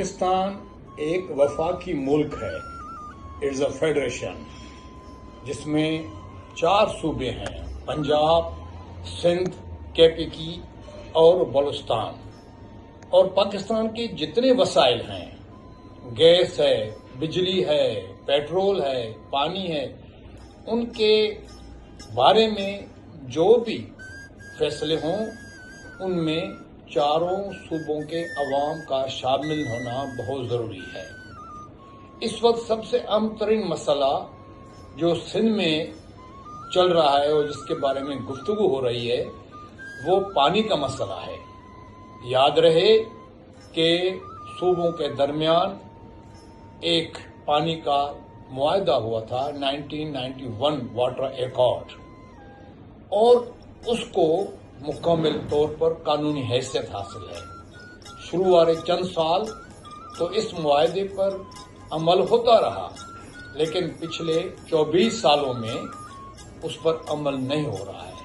پاکستان ایک وفاقی ملک ہے. اٹس اے فیڈریشن جس میں 4 صوبے ہیں: پنجاب، سندھ، کے پی کی اور بلوچستان. اور پاکستان کے جتنے وسائل ہیں، گیس ہے، بجلی ہے، پیٹرول ہے، پانی ہے، ان کے بارے میں جو بھی فیصلے ہوں ان میں چاروں صوبوں کے عوام کا شامل ہونا بہت ضروری ہے. اس وقت سب سے اہم ترین مسئلہ جو سندھ میں چل رہا ہے اور جس کے بارے میں گفتگو ہو رہی ہے وہ پانی کا مسئلہ ہے. یاد رہے کہ صوبوں کے درمیان ایک پانی کا معاہدہ ہوا تھا 1991 واٹر ایکارڈ، اور اس کو مکمل طور پر قانونی حیثیت حاصل ہے. شروع والے چند سال تو اس معاہدے پر عمل ہوتا رہا، لیکن پچھلے 24 سالوں میں اس پر عمل نہیں ہو رہا ہے.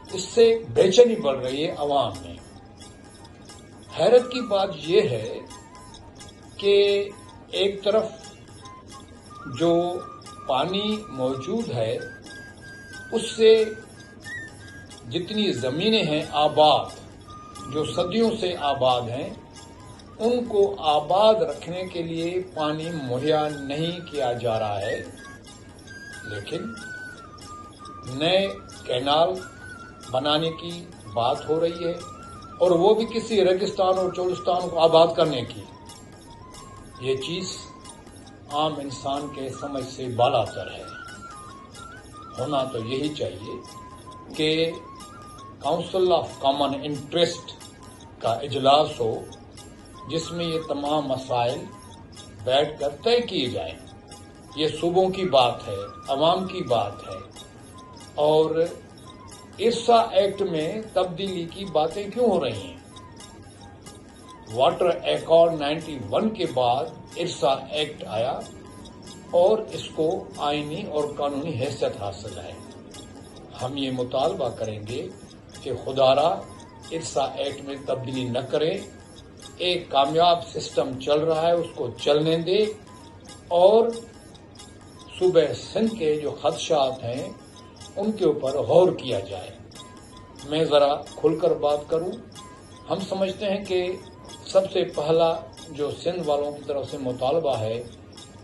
اس سے بے چینی بڑھ رہی ہے عوام میں. حیرت کی بات یہ ہے کہ ایک طرف جو پانی موجود ہے اس سے جتنی زمینیں ہیں آباد، جو صدیوں سے آباد ہیں، ان کو آباد رکھنے کے لیے پانی مہیا نہیں کیا جا رہا ہے، لیکن نئے کینال بنانے کی بات ہو رہی ہے، اور وہ بھی کسی ریگستان اور چولستان کو آباد کرنے کی. یہ چیز عام انسان کے سمجھ سے بالا تر ہے. ہونا تو یہی چاہیے کہ کونسل آف کامن انٹرسٹ کا اجلاس ہو جس میں یہ تمام مسائل بیٹھ کر طے کیے جائیں. یہ صوبوں کی بات ہے، عوام کی بات ہے. اور ارسا ایکٹ میں تبدیلی کی باتیں کیوں ہو رہی ہیں؟ واٹر ایکارڈ 91 کے بعد ارسا ایکٹ آیا اور اس کو آئینی اور قانونی حیثیت حاصل ہے. ہم یہ مطالبہ کریں گے کہ خدارا ارسا ایکٹ میں تبدیلی نہ کرے. ایک کامیاب سسٹم چل رہا ہے، اس کو چلنے دے، اور صوبہ سندھ کے جو خدشات ہیں ان کے اوپر غور کیا جائے. میں ذرا کھل کر بات کروں. ہم سمجھتے ہیں کہ سب سے پہلا جو سندھ والوں کی طرف سے مطالبہ ہے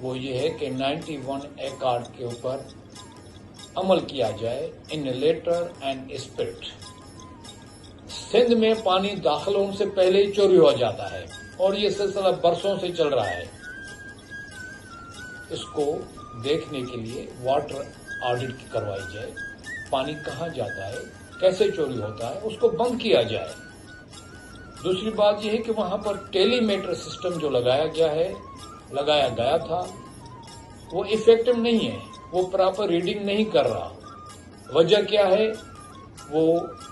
وہ یہ ہے کہ 91 ایکارڈ کے اوپر عمل کیا جائے ان لیٹر اینڈ اسپرٹ. سندھ میں پانی داخل ہونے سے پہلے ہی چوری ہو جاتا ہے اور یہ سلسلہ برسوں سے چل رہا ہے. اس کو دیکھنے کے لیے واٹر آڈٹ کروائی جائے. پانی کہاں جاتا ہے، کیسے چوری ہوتا ہے، اس کو بند کیا جائے. دوسری بات یہ ہے کہ وہاں پر ٹیلی میٹر سسٹم جو لگایا گیا تھا وہ افیکٹو نہیں ہے، وہ پراپر ریڈنگ نہیں کر رہا. وجہ کیا ہے وہ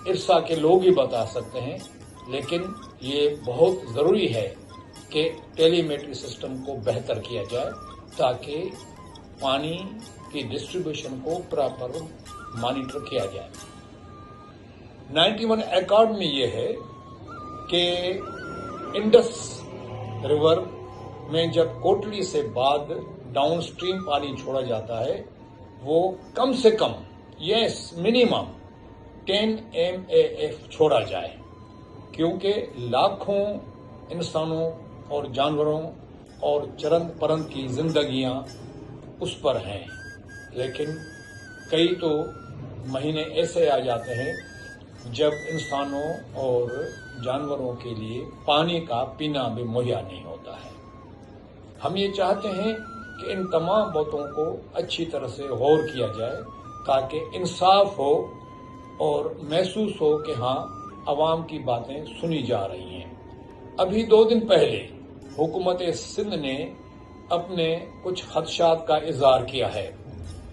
ارسا کے لوگ ہی بتا سکتے ہیں، لیکن یہ بہت ضروری ہے کہ ٹیلی میٹری سسٹم کو بہتر کیا جائے تاکہ پانی کی ڈسٹریبیوشن کو پراپر مانیٹر کیا جائے. 91 ایکارڈ میں یہ ہے کہ انڈس ریور میں جب کوٹلی سے بعد ڈاؤن سٹریم پانی چھوڑا جاتا ہے وہ کم سے کم منیمم 10 MAF چھوڑا جائے، کیونکہ لاکھوں انسانوں اور جانوروں اور چرند پرند کی زندگیاں اس پر ہیں. لیکن کئی تو مہینے ایسے آ جاتے ہیں جب انسانوں اور جانوروں کے لیے پانی کا پینا بھی مہیا نہیں ہوتا ہے. ہم یہ چاہتے ہیں کہ ان تمام باتوں کو اچھی طرح سے غور کیا جائے تاکہ انصاف ہو اور محسوس ہو کہ ہاں عوام کی باتیں سنی جا رہی ہیں. ابھی 2 دن پہلے حکومت سندھ نے اپنے کچھ خدشات کا اظہار کیا ہے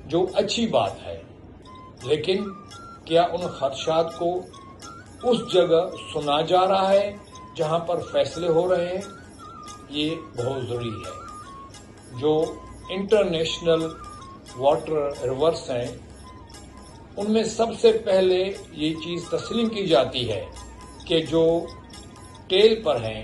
جو اچھی بات ہے، لیکن کیا ان خدشات کو اس جگہ سنا جا رہا ہے جہاں پر فیصلے ہو رہے ہیں؟ یہ بہت ضروری ہے. جو انٹرنیشنل واٹر ریورس ہیں ان میں سب سے پہلے یہ چیز تسلیم کی جاتی ہے کہ جو ٹیل پر ہیں،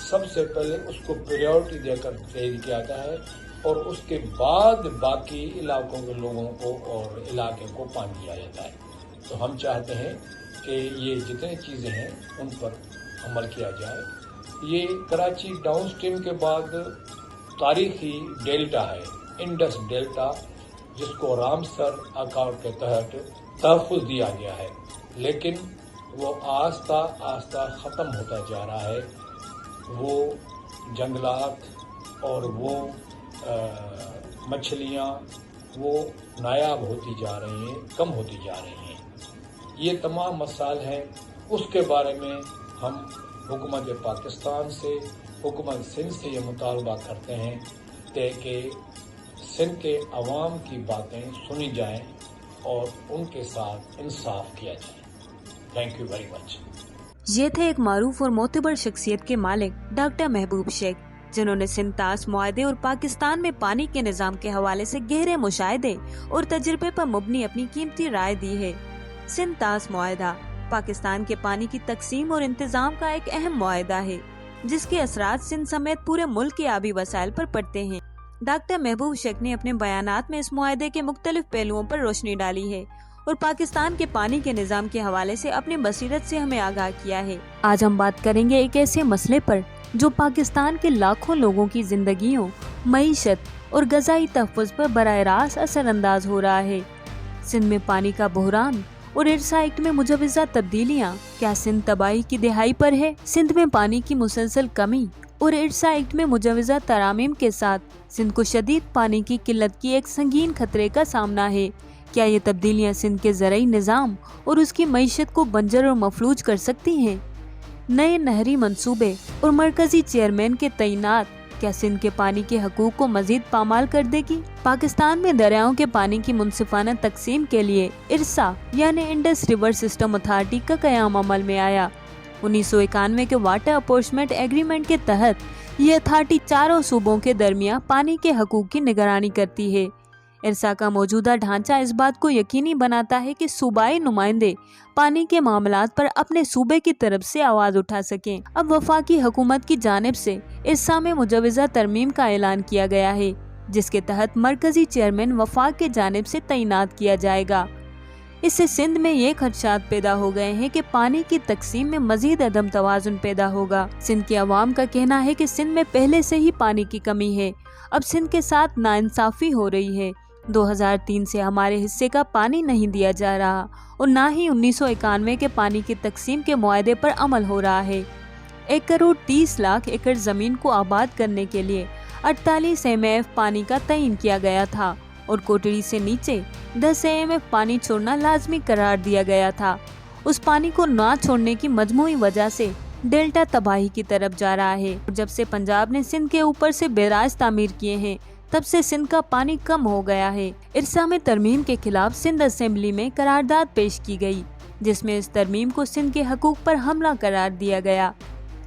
سب سے پہلے اس کو پریورٹی دے کر تیار کیا جاتا ہے اور اس کے بعد باقی علاقوں کے لوگوں کو اور علاقے کو پانی دیا جاتا ہے. تو ہم چاہتے ہیں کہ یہ جتنے چیزیں ہیں ان پر عمل کیا جائے. یہ کراچی ڈاؤن سٹریم کے بعد تاریخی ڈیلٹا ہے، انڈس ڈیلٹا، جس کو رامسر اکارڈ کے تحت تحفظ دیا گیا ہے، لیکن وہ آہستہ آہستہ ختم ہوتا جا رہا ہے. وہ جنگلات اور وہ مچھلیاں وہ نایاب ہوتی جا رہی ہیں، کم ہوتی جا رہی ہیں. یہ تمام مسائل ہیں. اس کے بارے میں ہم حکومت پاکستان سے، حکومت سندھ سے یہ مطالبہ کرتے ہیں کہ سندھ کے عوام کی باتیں سنی جائیں اور ان کے ساتھ انصاف کیا جائے. Thank you very much. یہ تھے ایک معروف اور معتبر شخصیت کے مالک ڈاکٹر محبوب شیخ، جنہوں نے سندھ طاس معاہدے اور پاکستان میں پانی کے نظام کے حوالے سے گہرے مشاہدے اور تجربے پر مبنی اپنی قیمتی رائے دی ہے. سندھ طاس معاہدہ پاکستان کے پانی کی تقسیم اور انتظام کا ایک اہم معاہدہ ہے، جس کے اثرات سندھ سمیت پورے ملک کے آبی وسائل پر پڑتے ہیں. ڈاکٹر محبوب شیخ نے اپنے بیانات میں اس معاہدے کے مختلف پہلوؤں پر روشنی ڈالی ہے اور پاکستان کے پانی کے نظام کے حوالے سے اپنی بصیرت سے ہمیں آگاہ کیا ہے. آج ہم بات کریں گے ایک ایسے مسئلے پر جو پاکستان کے لاکھوں لوگوں کی زندگیوں، معیشت اور غذائی تحفظ پر براہ راست اثر انداز ہو رہا ہے. سندھ میں پانی کا بحران اور ارسا ایکٹ میں مجوزہ تبدیلیاں. کیا سندھ تباہی کی دہائی پر ہے؟ سندھ میں پانی کی مسلسل کمی اور ارسا ایکٹ میں مجوزہ ترامیم کے ساتھ سندھ کو شدید پانی کی قلت کی ایک سنگین خطرے کا سامنا ہے. کیا یہ تبدیلیاں سندھ کے زرعی نظام اور اس کی معیشت کو بنجر اور مفلوج کر سکتی ہیں؟ نئے نہری منصوبے اور مرکزی چیئرمین کے تعینات کیا سندھ کے پانی کے حقوق کو مزید پامال کر دے گی؟ پاکستان میں دریاؤں کے پانی کی منصفانہ تقسیم کے لیے ارسا یعنی انڈس ریور سسٹم اتھارٹی کا قیام عمل میں آیا. 1991 کے واٹر اپورشمنٹ ایگریمنٹ کے تحت یہ اتھارٹی چاروں صوبوں کے درمیان پانی کے حقوق کی نگرانی کرتی ہے. ارسا کا موجودہ ڈھانچہ اس بات کو یقینی بناتا ہے کہ صوبائی نمائندے پانی کے معاملات پر اپنے صوبے کی طرف سے آواز اٹھا سکیں. اب وفاقی حکومت کی جانب سے ارسا میں مجوزہ ترمیم کا اعلان کیا گیا ہے، جس کے تحت مرکزی چیئرمین وفاق کی جانب سے تعینات کیا جائے گا. اس سے سندھ میں یہ خدشات پیدا ہو گئے ہیں کہ پانی کی تقسیم میں مزید عدم توازن پیدا ہوگا. سندھ کے عوام کا کہنا ہے کہ سندھ میں پہلے سے ہی پانی کی کمی ہے. اب سندھ کے ساتھ ناانصافی ہو رہی ہے. 2003 سے ہمارے حصے کا پانی نہیں دیا جا رہا اور نہ ہی 1991 کے پانی کی تقسیم کے معاہدے پر عمل ہو رہا ہے. 1,30,00,000 ایکڑ زمین کو آباد کرنے کے لیے 48 MF پانی کا تعین کیا گیا تھا اور کوٹڑی سے نیچے 10 MF پانی چھوڑنا لازمی قرار دیا گیا تھا. اس پانی کو نہ چھوڑنے کی مجموعی وجہ سے ڈیلٹا تباہی کی طرف جا رہا ہے. جب سے پنجاب نے سندھ کے اوپر سے بیراج تعمیر کیے ہیں تب سے سندھ کا پانی کم ہو گیا ہے. ارسا میں ترمیم کے خلاف سندھ اسمبلی میں قرارداد پیش کی گئی، جس میں اس ترمیم کو سندھ کے حقوق پر حملہ قرار دیا گیا.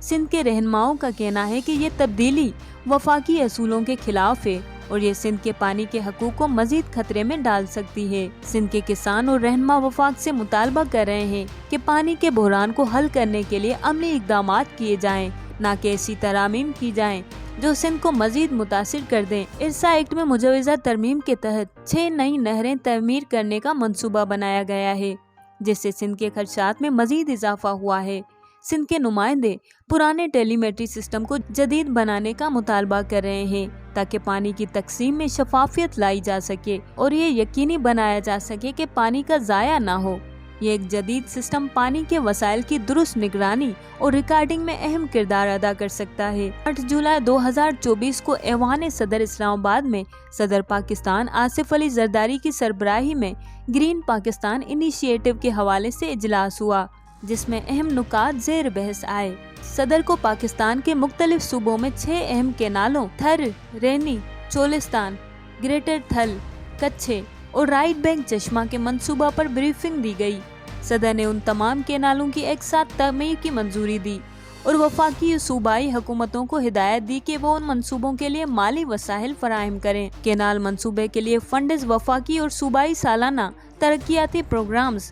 سندھ کے رہنماؤں کا کہنا ہے کہ یہ تبدیلی وفاقی اصولوں کے خلاف ہے اور یہ سندھ کے پانی کے حقوق کو مزید خطرے میں ڈال سکتی ہے. سندھ کے کسان اور رہنما وفاق سے مطالبہ کر رہے ہیں کہ پانی کے بحران کو حل کرنے کے لیے عملی اقدامات کیے جائیں، نہ کہ ایسی ترامیم کی جائیں جو سندھ کو مزید متاثر کر دیں. ارسا ایکٹ میں مجوزہ ترمیم کے تحت 6 نئی نہریں تعمیر کرنے کا منصوبہ بنایا گیا ہے، جس سے سندھ کے خدشات میں مزید اضافہ ہوا ہے. سندھ کے نمائندے پرانے ٹیلی میٹری سسٹم کو جدید بنانے کا مطالبہ کر رہے ہیں تاکہ پانی کی تقسیم میں شفافیت لائی جا سکے اور یہ یقینی بنایا جا سکے کہ پانی کا ضائع نہ ہو. یہ ایک جدید سسٹم پانی کے وسائل کی درست نگرانی اور ریکارڈنگ میں اہم کردار ادا کر سکتا ہے. 8 جولائی 2024 کو ایوان صدر اسلام آباد میں صدر پاکستان آصف علی زرداری کی سربراہی میں گرین پاکستان انیشیٹو کے حوالے سے اجلاس ہوا، جس میں اہم نکات زیر بحث آئے. صدر کو پاکستان کے مختلف صوبوں میں 6 اہم کینالوں تھر، رینی، چولستان، گریٹر تھل، کچھے اور رائٹ بینک چشمہ کے منصوبہ پر بریفنگ دی گئی. صدر نے ان تمام کینالوں کی ایک ساتھ تعمیر کی منظوری دی اور وفاقی اور صوبائی حکومتوں کو ہدایت دی کہ وہ ان منصوبوں کے لیے مالی وسائل فراہم کریں. کینال منصوبے کے لیے فنڈز وفاقی اور صوبائی سالانہ ترقیاتی پروگرامز